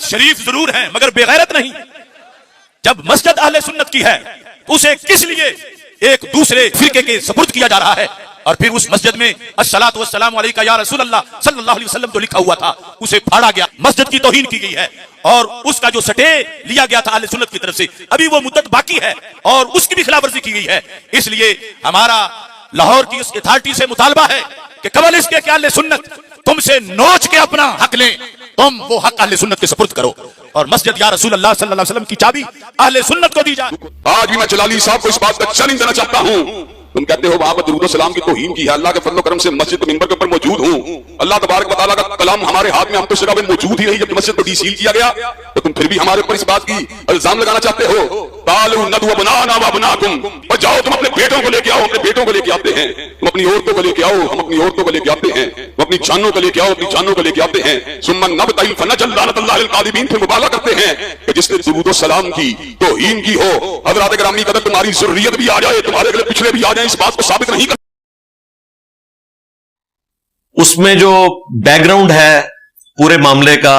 शरीफ जरूर हैं मगर बेगैरत नहीं। जब मस्जिद अहले सुन्नत की है तो उसे किस लिए एक दूसरे फिरके के सपुर्द किया जा रहा है? और फिर उस मस्जिद में अस्सलातु वस्सलामु अलैका या रसूल अल्लाह सल्लल्लाहु अलैहि वसल्लम जो लिखा हुआ था उसे फाड़ा गया, मस्जिद की तौहीन की गई है और उसका जो सटे लिया गया था अहले सुन्नत की तरफ से अभी वो मुद्दत बाकी है और उसकी भी खिलाफवर्जी की गई है। इसलिए हमारा लाहौर की उस अथॉरिटी से मुतालबा है कि कबल इसके कि अहले सुन्नत तुमसे नोच के अपना हक लें, तुम वो हक अहले सुन्नत के सुपुर्द करो और मस्जिद या रसूल अल्लाह सल्लल्लाहु अलैहि वसल्लम की चाबी अहले सुन्नत को दी जाए। आज भी मैं जलाली साहब को इस बात का चैलेंज देना चाहता हूँ। तुम कहते हो वहां पर दुरूद सलाम की तौहीन की है, अल्लाह के फजल करम से मस्जिद के मिंबर के ऊपर मौजूद हूँ, अल्लाह तबारक व तआला का कलाम हमारे हाथ में, हम तो इस जगह में मौजूद ही नहीं जब मस्जिद को डीसील किया गया, तो तुम फिर भी हमारे ऊपर इस बात की इल्जाम लगाना चाहते हो। तालू नदु बनाना व बनाकुम, और जाओ तुम अपने बेटों को लेके आओ, अपने बेटों को लेके आते हैं, तुम अपनी औरतों को लेके आओ, हम अपनी औरतों को लेके आते हैं, तुम अपनी जानों को लेके आओ, अपनी जानों को लेके आते हैं। सुम्मन नबतइल फनजल लानतुल्लाह लिल कादिबीन, फिर मुबाला करते हैं कि जिसने दुरूद सलाम की तौहीन की हो, हज़रात गिरामी कदर तुम्हारी ज़ुर्रियत भी आ जाए, तुम्हारे अगले पिछले भी आ जाए, इस बात को साबित नहीं कर। उसमें जो बैकग्राउंड है पूरे मामले का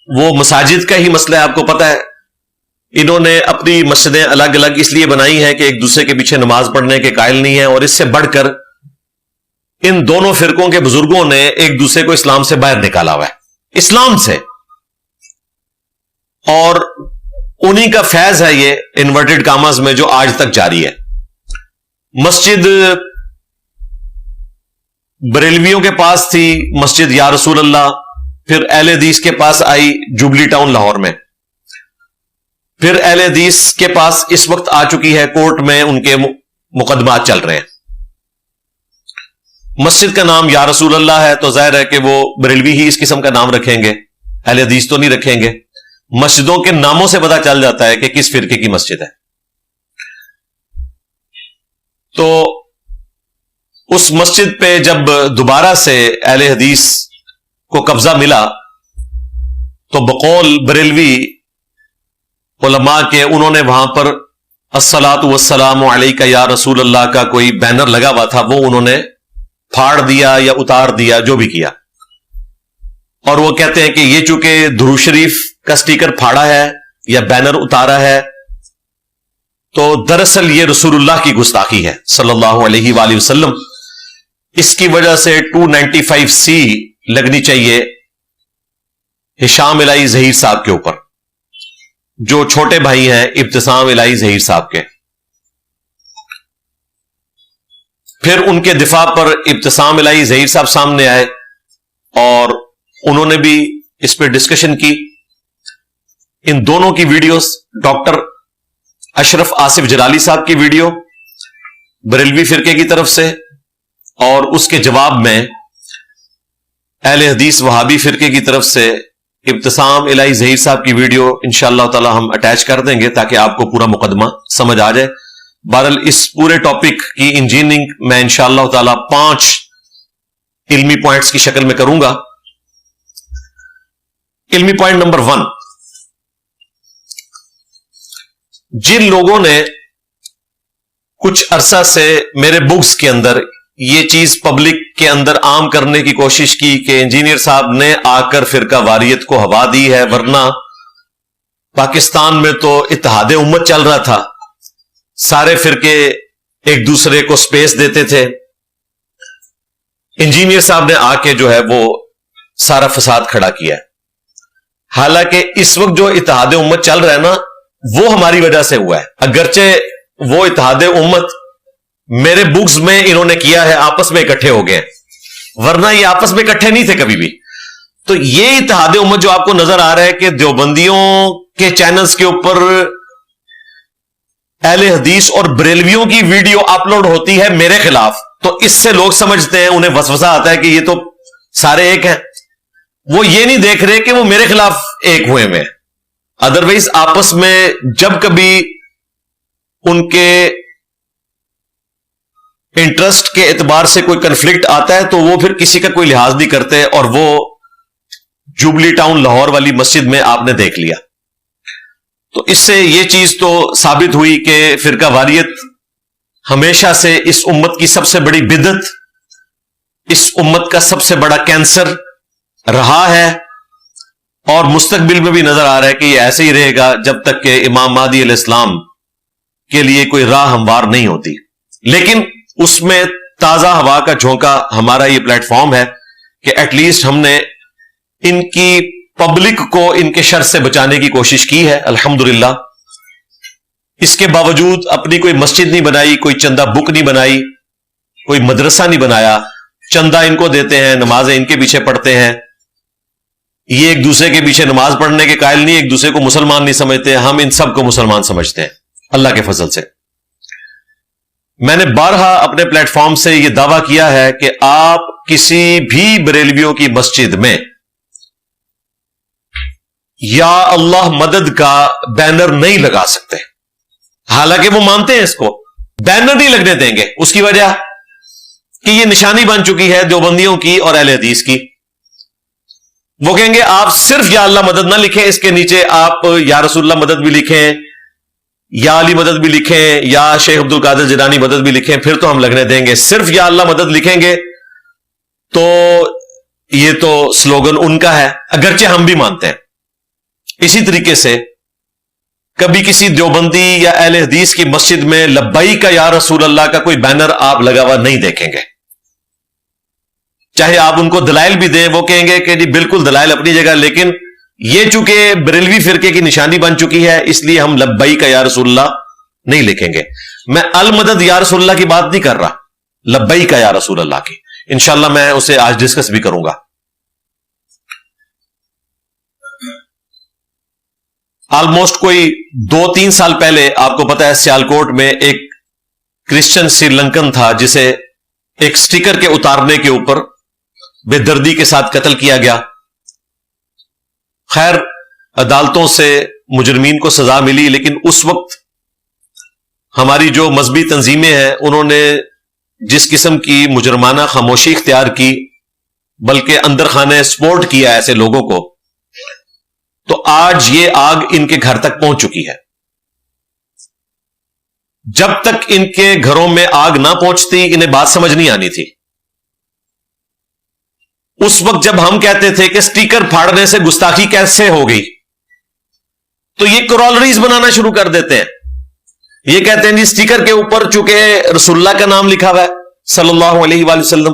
वो मसाजिद का ही मसला है। आपको पता है इन्होंने अपनी मस्जिदें अलग अलग इसलिए बनाई हैं कि एक दूसरे के पीछे नमाज पढ़ने के कायल नहीं है, और इससे बढ़कर इन दोनों फिरकों के बुजुर्गों ने एक दूसरे को इस्लाम से बाहर निकाला हुआ है, इस्लाम से, और उन्हीं का फैज है ये इन्वर्टेड कामास में जो आज तक जारी है। मस्जिद बरेलवियों के पास थी मस्जिद या रसूल अल्लाह, फिर अहले हदीस के पास आई जुबली टाउन लाहौर में, फिर अहले हदीस के पास इस वक्त आ चुकी है, कोर्ट में उनके मुकदमात चल रहे हैं। मस्जिद का नाम या रसूल अल्लाह है तो जाहिर है कि वो बरेलवी ही इस किस्म का नाम रखेंगे, अहले हदीस तो नहीं रखेंगे। मस्जिदों के नामों से पता चल जाता है कि किस फिरके की मस्जिद है। तो उस मस्जिद पे जब दोबारा से अहले हदीस को कब्जा मिला तो बकौल बरेलवी उलमा के उन्होंने वहां पर अस्सलातु वस्सलामु अलैका या रसूल अल्लाह का कोई बैनर लगा हुआ था, वो उन्होंने फाड़ दिया या उतार दिया, जो भी किया। और वो कहते हैं कि ये चूंकि दुरूद शरीफ का स्टिकर फाड़ा है या बैनर उतारा है तो दरअसल ये रसूलुल्लाह की गुस्ताखी है सल्लल्लाहु अलैहि वसल्लम। इसकी वजह से 295C लगनी चाहिए हिशाम इलाही जहीर साहब के ऊपर, जो छोटे भाई हैं इब्तिसाम इलाही जहीर साहब के। फिर उनके दिफा पर इब्तिसाम इलाही जहीर साहब सामने आए और उन्होंने भी इस पर डिस्कशन की। इन दोनों की वीडियोस, डॉक्टर अशरफ आसिफ जलाली साहब की वीडियो बरेलवी फिरके की तरफ से, और उसके जवाब में अहले हदीस वहाबी फिरके की तरफ से इब्तिसाम इलाही जहीर साहब की वीडियो इंशाअल्लाह ताला हम अटैच कर देंगे ताकि आपको पूरा मुकदमा समझ आ जाए। बहरहाल इस पूरे टॉपिक की इंजीनियरिंग मैं इंशाअल्लाह ताला 5 इल्मी पॉइंट्स की शक्ल में करूंगा। इल्मी पॉइंट नंबर 1, जिन लोगों ने कुछ अरसा से मेरे बुक्स के अंदर ये चीज पब्लिक के अंदर आम करने की कोशिश की कि इंजीनियर साहब ने आकर फिरका वारियत को हवा दी है, वरना पाकिस्तान में तो इत्तेहाद उम्मत चल रहा था, सारे फिरके एक दूसरे को स्पेस देते थे, इंजीनियर साहब ने आके जो है वो सारा फसाद खड़ा किया है। हालांकि इस वक्त जो इत्तेहाद उम्मत चल रहा है ना, वो हमारी वजह से हुआ है, अगरचे वो इत्तेहाद उम्मत मेरे बुक्स में इन्होंने किया है, आपस में इकट्ठे हो गए, वरना ये आपस में इकट्ठे नहीं थे कभी भी। तो ये इत्तेहाद उम्मत जो आपको नजर आ रहा है कि देवबंदियों के चैनल्स के ऊपर अहले हदीस और बरेलवियों की वीडियो अपलोड होती है मेरे खिलाफ, तो इससे लोग समझते हैं, उन्हें वसवसा आता है कि ये तो सारे एक हैं। वो ये नहीं देख रहे कि वो मेरे खिलाफ एक हुए में। अदरवाइज आपस में जब कभी उनके इंटरेस्ट के एतबार से कोई कंफ्लिक्ट आता है तो वो फिर किसी का कोई लिहाज नहीं करते, और वो जुबली टाउन लाहौर वाली मस्जिद में आपने देख लिया। तो इससे ये चीज तो साबित हुई कि फिरका वारियत हमेशा से इस उम्मत की सबसे बड़ी बिदअत, इस उम्मत का सबसे बड़ा कैंसर रहा है, اور مستقبل میں بھی نظر آ رہا ہے کہ یہ ایسے ہی رہے گا جب تک کہ امام مہدی علیہ السلام کے لیے کوئی راہ ہموار نہیں ہوتی. لیکن اس میں تازہ ہوا کا جھونکا ہمارا یہ پلیٹ فارم ہے کہ ایٹ لیسٹ ہم نے ان کی پبلک کو ان کے شر سے بچانے کی کوشش کی ہے الحمدللہ. اس کے باوجود اپنی کوئی مسجد نہیں بنائی, کوئی چندہ بک نہیں بنائی, کوئی مدرسہ نہیں بنایا. چندہ ان کو دیتے ہیں, نمازیں ان کے پیچھے پڑھتے ہیں. یہ ایک دوسرے کے پیچھے نماز پڑھنے کے قائل نہیں, ایک دوسرے کو مسلمان نہیں سمجھتے. ہم ان سب کو مسلمان سمجھتے ہیں اللہ کے فضل سے. میں نے بارہا اپنے پلیٹ فارم سے یہ دعویٰ کیا ہے کہ آپ کسی بھی بریلویوں کی مسجد میں یا اللہ مدد کا بینر نہیں لگا سکتے. حالانکہ وہ مانتے ہیں اس کو, بینر نہیں لگنے دیں گے. اس کی وجہ کہ یہ نشانی بن چکی ہے دیوبندیوں کی اور اہل حدیث کی. وہ کہیں گے آپ صرف یا اللہ مدد نہ لکھیں, اس کے نیچے آپ یا رسول اللہ مدد بھی لکھیں, یا علی مدد بھی لکھیں, یا شیخ عبد القادر جیلانی مدد بھی لکھیں, پھر تو ہم لگنے دیں گے. صرف یا اللہ مدد لکھیں گے تو یہ تو سلوگن ان کا ہے, اگرچہ ہم بھی مانتے ہیں. اسی طریقے سے کبھی کسی دیوبندی یا اہل حدیث کی مسجد میں لبیک یا رسول اللہ کا کوئی بینر آپ لگا ہوا نہیں دیکھیں گے. چاہے آپ ان کو دلائل بھی دیں, وہ کہیں گے کہ جی بالکل دلائل اپنی جگہ, لیکن یہ چونکہ بریلوی فرقے کی نشانی بن چکی ہے اس لیے ہم لبیک یا رسول اللہ نہیں لکھیں گے. میں المدد یا رسول اللہ کی بات نہیں کر رہا, لبیک یا رسول اللہ کی. انشاءاللہ میں اسے آج ڈسکس بھی کروں گا. آلموسٹ کوئی 2-3 سال پہلے آپ کو پتا ہے سیالکوٹ میں ایک کرسچن سری لنکن تھا جسے ایک سٹیکر کے اتارنے کے اوپر بے دردی کے ساتھ قتل کیا گیا. خیر عدالتوں سے مجرمین کو سزا ملی, لیکن اس وقت ہماری جو مذہبی تنظیمیں ہیں انہوں نے جس قسم کی مجرمانہ خاموشی اختیار کی, بلکہ اندر خانے سپورٹ کیا ایسے لوگوں کو, تو آج یہ آگ ان کے گھر تک پہنچ چکی ہے. جب تک ان کے گھروں میں آگ نہ پہنچتی انہیں بات سمجھ نہیں آنی تھی. اس وقت جب ہم کہتے تھے کہ سٹیکر پھاڑنے سے گستاخی کیسے ہو گئی, تو یہ کرالریز بنانا شروع کر دیتے ہیں. یہ کہتے ہیں جی سٹیکر کے اوپر چونکہ رسول اللہ کا نام لکھا ہوا ہے صلی اللہ علیہ وآلہ وسلم,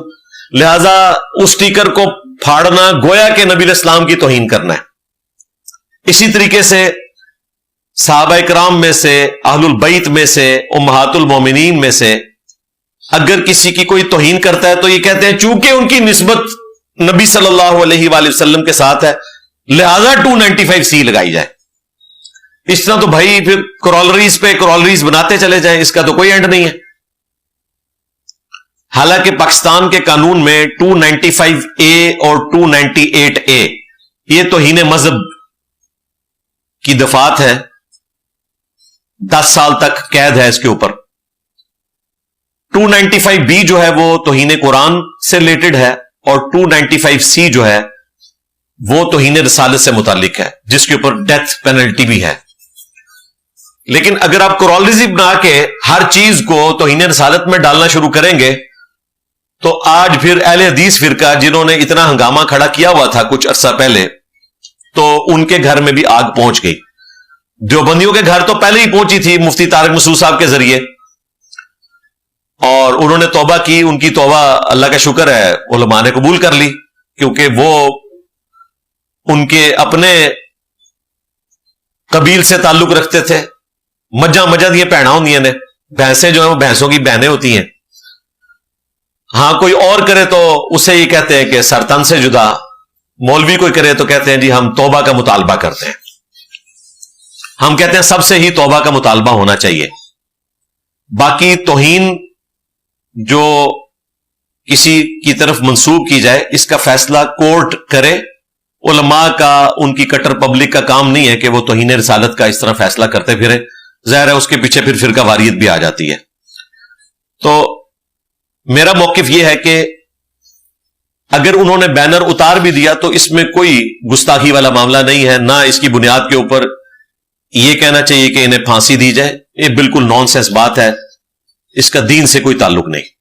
لہذا اس سٹیکر کو پھاڑنا گویا کہ نبی اسلام کی توہین کرنا ہے. اسی طریقے سے صحابہ کرام میں سے, اہل البیت میں سے, امہات المومنین میں سے اگر کسی کی کوئی توہین کرتا ہے تو یہ کہتے ہیں چونکہ ان کی نسبت نبی صلی اللہ علیہ وآلہ وسلم کے ساتھ ہے لہذا 295C لگائی جائے. اس طرح تو بھائی پھر کرالریز پہ کرالریز بناتے چلے جائیں, اس کا تو کوئی اینڈ نہیں ہے. حالانکہ پاکستان کے قانون میں 295A اور 298A یہ توہین مذہب کی دفعات ہے, 10 سال تک قید ہے اس کے اوپر. 295B جو ہے وہ توہین قرآن سے ریلیٹڈ ہے, اور 295C جو ہے وہ توہین رسالت سے متعلق ہے, جس کے اوپر ڈیتھ پینلٹی بھی ہے. لیکن اگر آپ کرالریز بنا کے ہر چیز کو توہین رسالت میں ڈالنا شروع کریں گے تو آج پھر اہل حدیث فرقہ جنہوں نے اتنا ہنگامہ کھڑا کیا ہوا تھا کچھ عرصہ پہلے, تو ان کے گھر میں بھی آگ پہنچ گئی. دیوبندیوں کے گھر تو پہلے ہی پہنچی تھی مفتی طارق مسعود صاحب کے ذریعے, اور انہوں نے توبہ کی. ان کی توبہ اللہ کا شکر ہے علماء نے قبول کر لی, کیونکہ وہ ان کے اپنے قبیل سے تعلق رکھتے تھے. مجھا دیا بہنا ہوندیاں نے, بھینسیں جو ہیں وہ بھینسوں کی بہنیں ہوتی ہیں. ہاں کوئی اور کرے تو اسے یہ کہتے ہیں کہ سرتن سے جدا, مولوی کوئی کرے تو کہتے ہیں جی ہم توبہ کا مطالبہ کرتے ہیں. ہم کہتے ہیں سب سے ہی توبہ کا مطالبہ ہونا چاہیے. باقی توہین جو کسی کی طرف منسوب کی جائے اس کا فیصلہ کورٹ کرے. علماء کا, ان کی کٹر پبلک کا کام نہیں ہے کہ وہ توہین رسالت کا اس طرح فیصلہ کرتے پھرے. ظاہر ہے اس کے پیچھے پھر فرقہ واریت بھی آ جاتی ہے. تو میرا موقف یہ ہے کہ اگر انہوں نے بینر اتار بھی دیا تو اس میں کوئی گستاخی والا معاملہ نہیں ہے, نہ اس کی بنیاد کے اوپر یہ کہنا چاہیے کہ انہیں پھانسی دی جائے. یہ بالکل نان سینس بات ہے, اس کا دین سے کوئی تعلق نہیں.